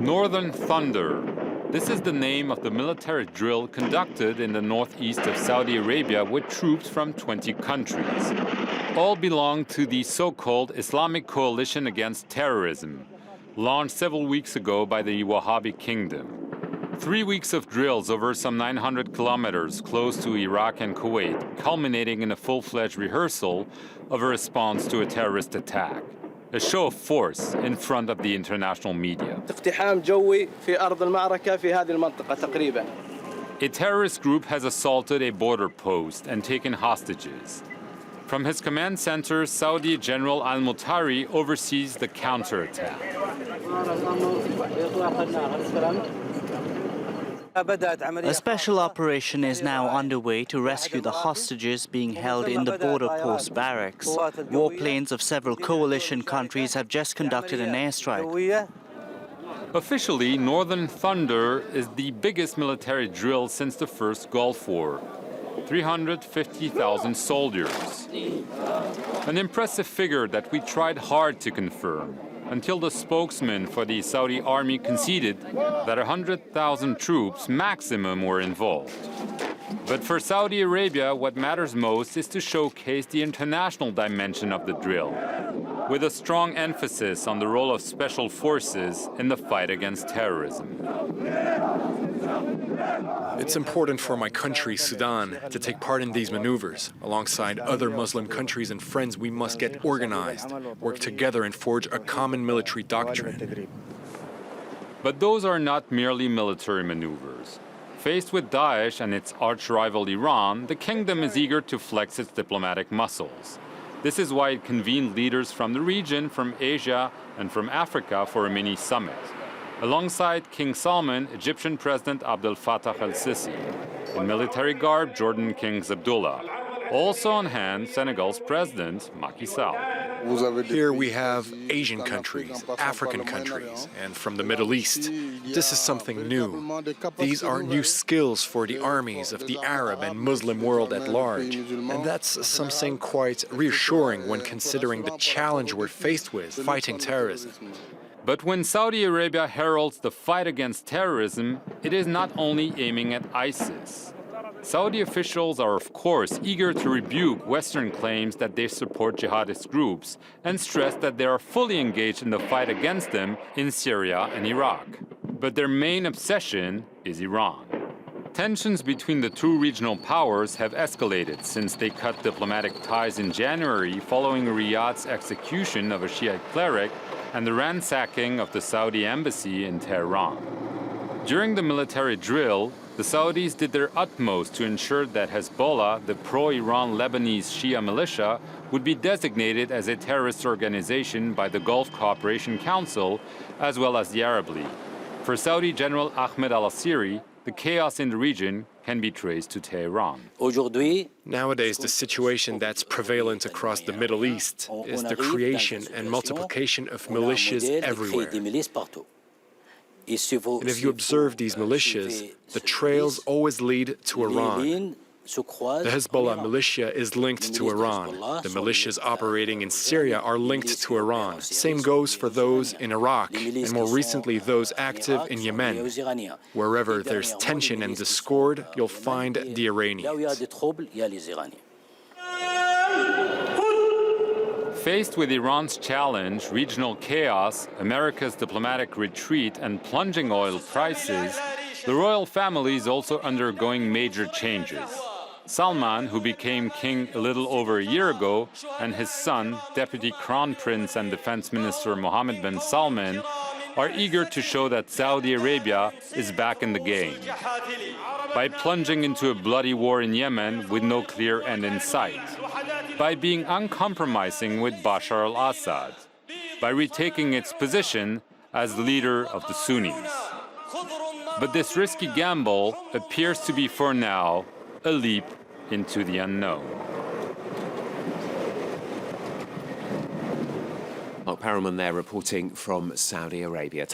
Northern Thunder. This is the name of the military drill conducted in the northeast of Saudi Arabia with troops from 20 countries. All belong to the so-called Islamic Coalition Against Terrorism, launched several weeks ago by the Wahhabi Kingdom. 3 weeks of drills over some 900 kilometers close to Iraq and Kuwait, culminating in a full-fledged rehearsal of a response to a terrorist attack. A show of force in front of the international media. A terrorist group has assaulted a border post and taken hostages. From his command center, Saudi General al-Mutari oversees the counterattack. A special operation is now underway to rescue the hostages being held in the border post barracks. Warplanes of several coalition countries have just conducted an airstrike. Officially, Northern Thunder is the biggest military drill since the first Gulf War. 350,000 soldiers. An impressive figure that we tried hard to confirm, until the spokesman for the Saudi army conceded that 100,000 troops maximum were involved. But for Saudi Arabia, what matters most is to showcase the international dimension of the drill, with a strong emphasis on the role of special forces in the fight against terrorism. It's important for my country, Sudan, to take part in these maneuvers. Alongside other Muslim countries and friends, we must get organized, work together and forge a common military doctrine. But those are not merely military maneuvers. Faced with Daesh and its arch-rival Iran, the kingdom is eager to flex its diplomatic muscles. This is why it convened leaders from the region, from Asia, and from Africa for a mini-summit. Alongside King Salman, Egyptian President Abdel Fattah el-Sisi. In military garb, Jordan King Abdullah. Also on hand, Senegal's President, Macky Sall. Here we have Asian countries, African countries, and from the Middle East. This is something new. These are new skills for the armies of the Arab and Muslim world at large. And that's something quite reassuring when considering the challenge we're faced with, fighting terrorism. But when Saudi Arabia heralds the fight against terrorism, it is not only aiming at ISIS. Saudi officials are, of course, eager to rebuke Western claims that they support jihadist groups and stress that they are fully engaged in the fight against them in Syria and Iraq. But their main obsession is Iran. Tensions between the two regional powers have escalated since they cut diplomatic ties in January following Riyadh's execution of a Shiite cleric and the ransacking of the Saudi embassy in Tehran. During the military drill, the Saudis did their utmost to ensure that Hezbollah, the pro-Iran Lebanese Shia militia, would be designated as a terrorist organization by the Gulf Cooperation Council, as well as the Arab League. For Saudi General Ahmed al-Asiri, the chaos in the region can be traced to Tehran. Nowadays, the situation that's prevalent across the Middle East is the creation and multiplication of militias everywhere. And if you observe these militias, the trails always lead to Iran. The Hezbollah militia is linked to Iran. The militias operating in Syria are linked to Iran. Same goes for those in Iraq, and more recently those active in Yemen. Wherever there's tension and discord, you'll find the Iranians. Faced with Iran's challenge, regional chaos, America's diplomatic retreat, and plunging oil prices, the royal family is also undergoing major changes. Salman, who became king a little over a year ago, and his son, Deputy Crown Prince and Defense Minister Mohammed bin Salman, are eager to show that Saudi Arabia is back in the game. By plunging into a bloody war in Yemen with no clear end in sight. By being uncompromising with Bashar al-Assad. By retaking its position as leader of the Sunnis. But this risky gamble appears to be, for now, a leap into the unknown. Marc Perelman there reporting from Saudi Arabia.